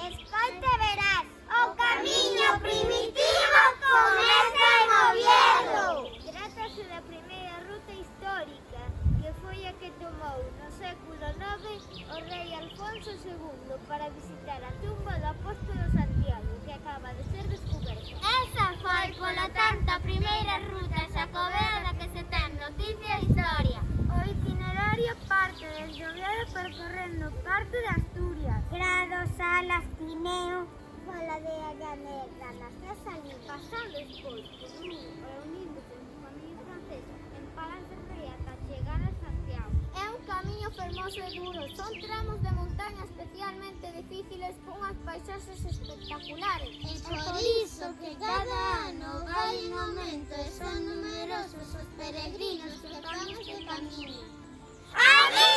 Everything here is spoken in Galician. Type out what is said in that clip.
Escoite verás, o camiño primitivo comeza en Oviedo. Trátase da primeira ruta histórica, que foi a que tomou no século IX o rei Alfonso II para visitar a tumba do apóstolo Santiago, que acaba de ser descoberta. Esa foi, polo tanto, a primeira ruta xacobea da que se ten noticia e historia. O itinerario parte desde Oviedo percorrendo parte de Asturias, Grado, Salas, Tineo, Faladea, Negra, nas tres ali, pasando despois por Lugo, reunindo-se en su familia francesa, en Palas de Rei ata chegar a Santiago. É un camiño fermoso e duro, son tramos de montaña especialmente difíciles cunhas paisaxes espectaculares. É por iso que cada ano vai en aumento e son numerosos os peregrinos que fan este camiño. ¡Adiós!